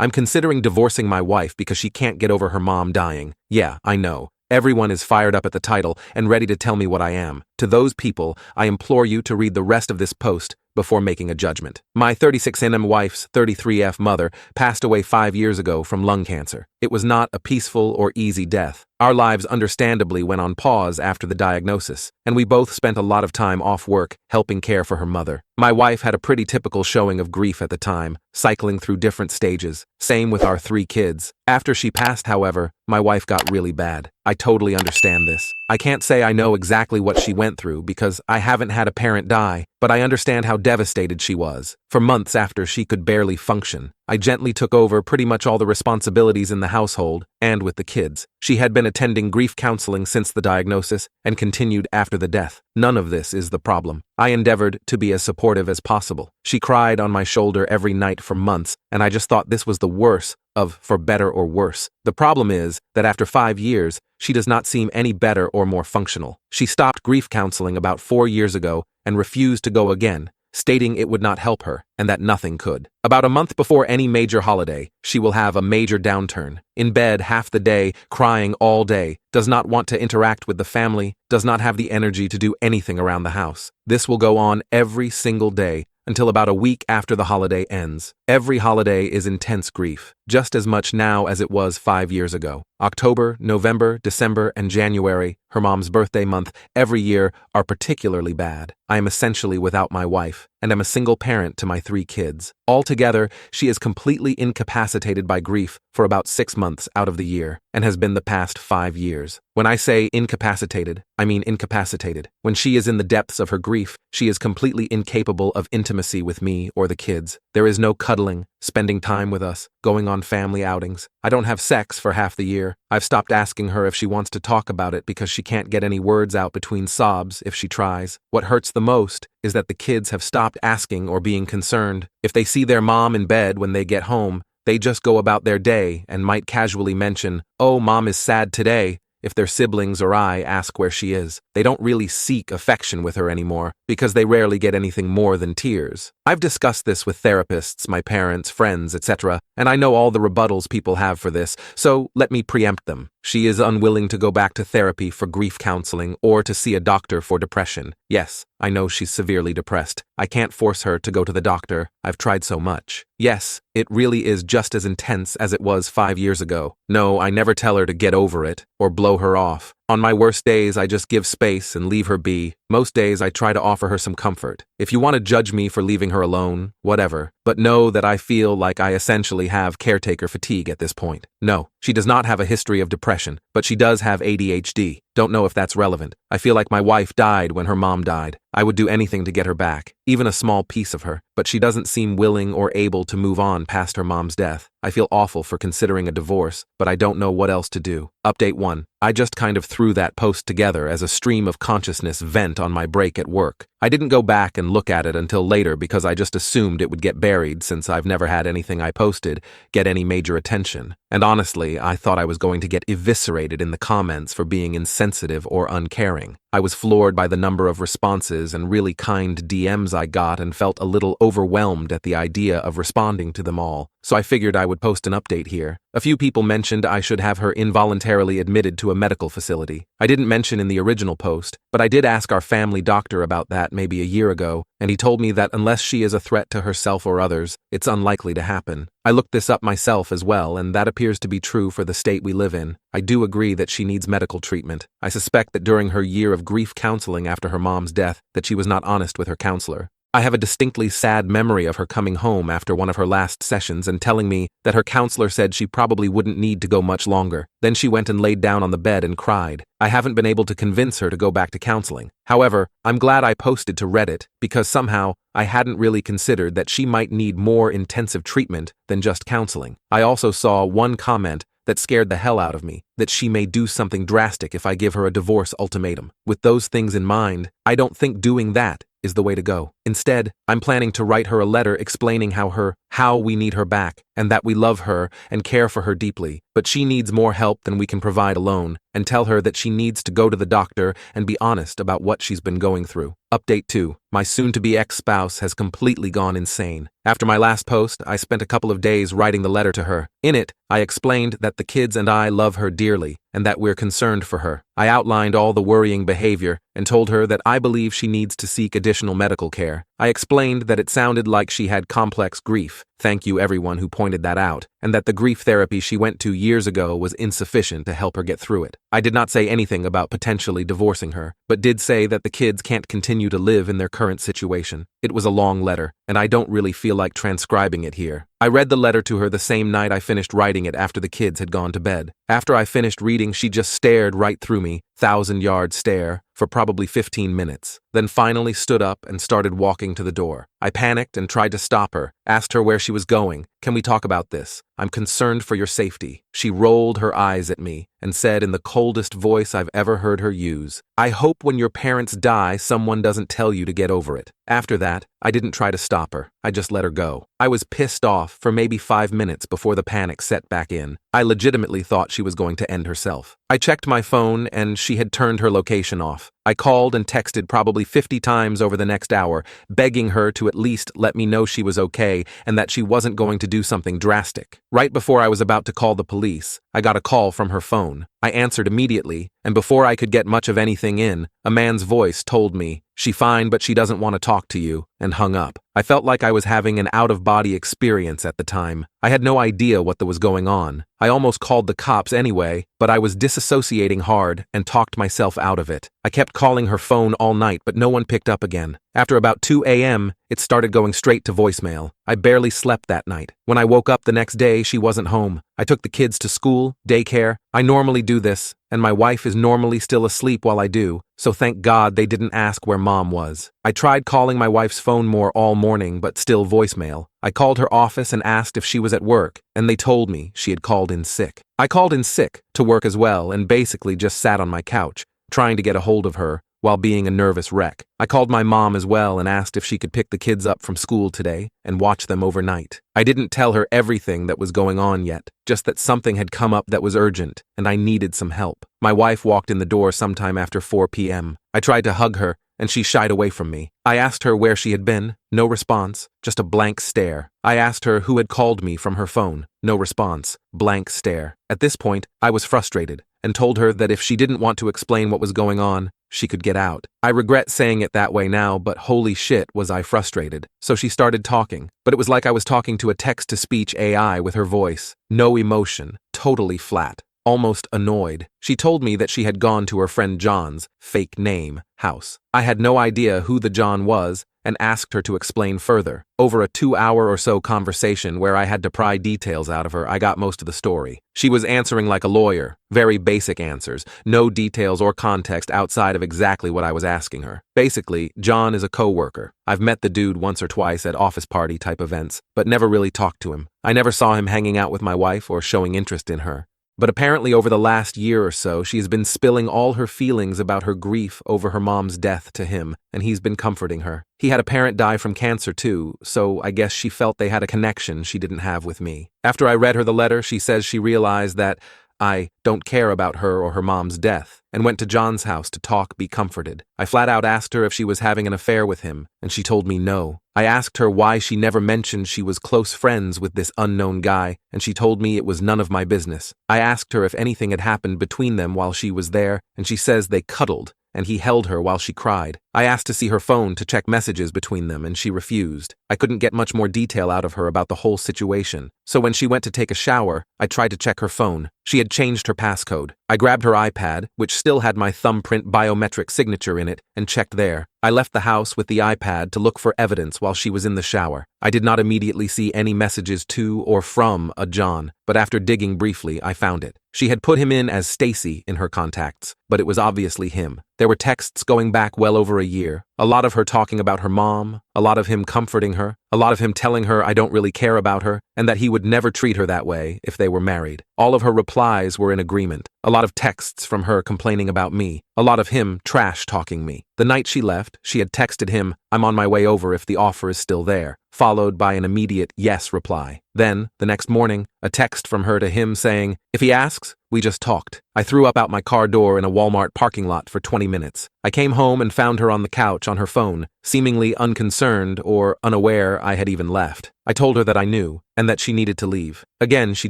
I'm considering divorcing my wife because she can't get over her mom dying. Yeah, I know. Everyone is fired up at the title and ready to tell me what I am. To those people, I implore you to read the rest of this post before making a judgment. My 36NM wife's 33F mother passed away 5 years ago from lung cancer. It was not a peaceful or easy death. Our lives understandably went on pause after the diagnosis, and we both spent a lot of time off work helping care for her mother. My wife had a pretty typical showing of grief at the time, cycling through different stages. Same with our 3 kids. After she passed, however, my wife got really bad. I totally understand this. I can't say I know exactly what she went through because I haven't had a parent die, but I understand how devastated she was. For months after she could barely function, I gently took over pretty much all the responsibilities in the household and with the kids. She had been attending grief counseling since the diagnosis and continued after the death. None of this is the problem. I endeavored to be as supportive as possible. She cried on my shoulder every night for months, and I just thought this was the worst of for better or worse. The problem is that after 5 years, she does not seem any better or more functional. She stopped grief counseling about 4 years ago and refused to go again, stating it would not help her and that nothing could. About a month before any major holiday, she will have a major downturn. In bed half the day, crying all day, does not want to interact with the family, does not have the energy to do anything around the house. This will go on every single day until about a week after the holiday ends. Every holiday is intense grief, just as much now as it was 5 years ago. October, November, December, and January, her mom's birthday month, every year are particularly bad. I am essentially without my wife, and am a single parent to my 3 kids. Altogether, she is completely incapacitated by grief for about 6 months out of the year, and has been the past 5 years. When I say incapacitated, I mean incapacitated. When she is in the depths of her grief, she is completely incapable of intimacy with me or the kids. There is no cuddling, spending time with us, going on family outings. I don't have sex for half the year. I've stopped asking her if she wants to talk about it because she can't get any words out between sobs if she tries. What hurts the most is that the kids have stopped asking or being concerned. If they see their mom in bed when they get home, they just go about their day and might casually mention, "Oh, mom is sad today," if their siblings or I ask where she is. They don't really seek affection with her anymore because they rarely get anything more than tears. I've discussed this with therapists, my parents, friends, etc., and I know all the rebuttals people have for this, so let me preempt them. She is unwilling to go back to therapy for grief counseling or to see a doctor for depression. Yes, I know she's severely depressed. I can't force her to go to the doctor. I've tried so much. Yes, it really is just as intense as it was 5 years ago. No, I never tell her to get over it or blow her off. On my worst days, I just give space and leave her be. Most days, I try to offer her some comfort. If you want to judge me for leaving her alone, whatever. But know that I feel like I essentially have caretaker fatigue at this point. No, she does not have a history of depression, but she does have ADHD. Don't know if that's relevant. I feel like my wife died when her mom died. I would do anything to get her back, even a small piece of her, but she doesn't seem willing or able to move on past her mom's death. I feel awful for considering a divorce, but I don't know what else to do. Update 1. I just kind of threw that post together as a stream of consciousness vent on my break at work. I didn't go back and look at it until later because I just assumed it would get buried since I've never had anything I posted get any major attention. And honestly, I thought I was going to get eviscerated in the comments for being insensitive or uncaring. I was floored by the number of responses and really kind DMs I got and felt a little overwhelmed at the idea of responding to them all. So I figured I would post an update here. A few people mentioned I should have her involuntarily admitted to a medical facility. I didn't mention in the original post, but I did ask our family doctor about that maybe a year ago, and he told me that unless she is a threat to herself or others, it's unlikely to happen. I looked this up myself as well, and that appears to be true for the state we live in. I do agree that she needs medical treatment. I suspect that during her year of grief counseling after her mom's death, that she was not honest with her counselor. I have a distinctly sad memory of her coming home after one of her last sessions and telling me that her counselor said she probably wouldn't need to go much longer. Then she went and laid down on the bed and cried. I haven't been able to convince her to go back to counseling. However, I'm glad I posted to Reddit because somehow I hadn't really considered that she might need more intensive treatment than just counseling. I also saw one comment that scared the hell out of me, that she may do something drastic if I give her a divorce ultimatum. With those things in mind, I don't think doing that is the way to go. Instead, I'm planning to write her a letter explaining how we need her back, and that we love her and care for her deeply, but she needs more help than we can provide alone, and tell her that she needs to go to the doctor and be honest about what she's been going through. Update 2. My soon-to-be ex-spouse has completely gone insane. After my last post, I spent a couple of days writing the letter to her. In it, I explained that the kids and I love her dearly and that we're concerned for her. I outlined all the worrying behavior and told her that I believe she needs to seek additional medical care. I explained that it sounded like she had complex grief. Thank you everyone who pointed that out, and that the grief therapy she went to years ago was insufficient to help her get through it. I did not say anything about potentially divorcing her, but did say that the kids can't continue to live in their current situation. It was a long letter, and I don't really feel like transcribing it here. I read the letter to her the same night I finished writing it after the kids had gone to bed. After I finished reading, she just stared right through me, 1,000-yard stare, for probably 15 minutes, then finally stood up and started walking to the door. I panicked and tried to stop her, asked her where she was going. Can we talk about this? I'm concerned for your safety. She rolled her eyes at me and said in the coldest voice I've ever heard her use, I hope when your parents die, someone doesn't tell you to get over it. After that, I didn't try to stop her. I just let her go. I was pissed off for maybe 5 minutes before the panic set back in. I legitimately thought she was going to end herself. I checked my phone and she had turned her location off. I called and texted probably 50 times over the next hour, begging her to at least let me know she was okay and that she wasn't going to do something drastic. Right before I was about to call the police, I got a call from her phone. I answered immediately, and before I could get much of anything in, a man's voice told me, "She's fine, but she doesn't want to talk to you," and hung up. I felt like I was having an out-of-body experience at the time. I had no idea what was going on. I almost called the cops anyway, but I was disassociating hard and talked myself out of it. I kept calling her phone all night, but no one picked up again. After about 2 a.m., it started going straight to voicemail. I barely slept that night. When I woke up the next day, she wasn't home. I took the kids to school, daycare. I normally do this, and my wife is normally still asleep while I do, so thank God they didn't ask where Mom was. I tried calling my wife's phone more all morning, but still voicemail. I called her office and asked if she was at work, and they told me she had called in sick. I called in sick to work as well and basically just sat on my couch, trying to get a hold of her, while being a nervous wreck. I called my mom as well and asked if she could pick the kids up from school today and watch them overnight. I didn't tell her everything that was going on yet, just that something had come up that was urgent and I needed some help. My wife walked in the door sometime after 4 p.m. I tried to hug her and she shied away from me. I asked her where she had been. No response, just a blank stare. I asked her who had called me from her phone. No response, blank stare. At this point, I was frustrated and told her that if she didn't want to explain what was going on, she could get out. I regret saying it that way now, but holy shit was I frustrated. So she started talking, but it was like I was talking to a text-to-speech AI with her voice. No emotion, totally flat, almost annoyed. She told me that she had gone to her friend John's, fake name, house. I had no idea who the John was and asked her to explain further. Over a 2-hour or so conversation where I had to pry details out of her, I got most of the story. She was answering like a lawyer, very basic answers, no details or context outside of exactly what I was asking her. Basically, John is a co-worker. I've met the dude once or twice at office party type events, but never really talked to him. I never saw him hanging out with my wife or showing interest in her. But apparently over the last year or so, she has been spilling all her feelings about her grief over her mom's death to him, and he's been comforting her. He had a parent die from cancer too, so I guess she felt they had a connection she didn't have with me. After I read her the letter, she says she realized that I don't care about her or her mom's death, and went to John's house to talk, be comforted. I flat out asked her if she was having an affair with him, and she told me no. I asked her why she never mentioned she was close friends with this unknown guy, and she told me it was none of my business. I asked her if anything had happened between them while she was there, and she says they cuddled, and he held her while she cried. I asked to see her phone to check messages between them, and she refused. I couldn't get much more detail out of her about the whole situation, so when she went to take a shower, I tried to check her phone. She had changed her passcode. I grabbed her iPad, which still had my thumbprint biometric signature in it, and checked there. I left the house with the iPad to look for evidence while she was in the shower. I did not immediately see any messages to or from a John, but after digging briefly, I found it. She had put him in as Stacy in her contacts, but it was obviously him. There were texts going back well over a year, A lot of her talking about her mom, a lot of him comforting her, a lot of him telling her I don't really care about her, and that he would never treat her that way if they were married. All of her replies were in agreement. A lot of texts from her complaining about me, a lot of him trash-talking me. The night she left, she had texted him, "I'm on my way over if the offer is still there," followed by an immediate yes reply. Then, the next morning, a text from her to him saying, "If he asks, we just talked." I threw up out my car door in a Walmart parking lot for 20 minutes. I came home and found her on the couch on her phone, seemingly unconcerned or unaware I had even left. I told her that I knew, and that she needed to leave. Again, she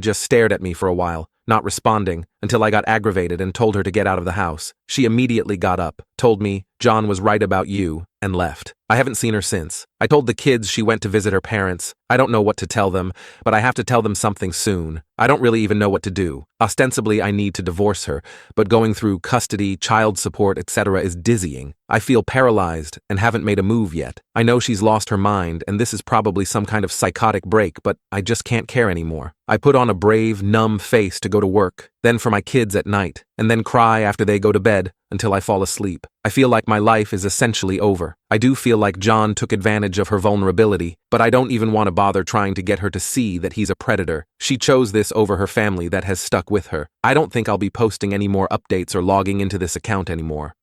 just stared at me for a while, not responding, until I got aggravated and told her to get out of the house. She immediately got up, told me, "John was right about you," and left. I haven't seen her since. I told the kids she went to visit her parents. I don't know what to tell them, but I have to tell them something soon. I don't really even know what to do. Ostensibly, I need to divorce her, but going through custody, child support, etc. is dizzying. I feel paralyzed and haven't made a move yet. I know she's lost her mind, and this is probably some kind of psychotic break, but I just can't care anymore. I put on a brave, numb face to go to work, then for my kids at night, and then cry after they go to bed until I fall asleep. I feel like my life is essentially over. I do feel like John took advantage of her vulnerability, but I don't even want to bother trying to get her to see that he's a predator. She chose this over her family that has stuck with her. I don't think I'll be posting any more updates or logging into this account anymore.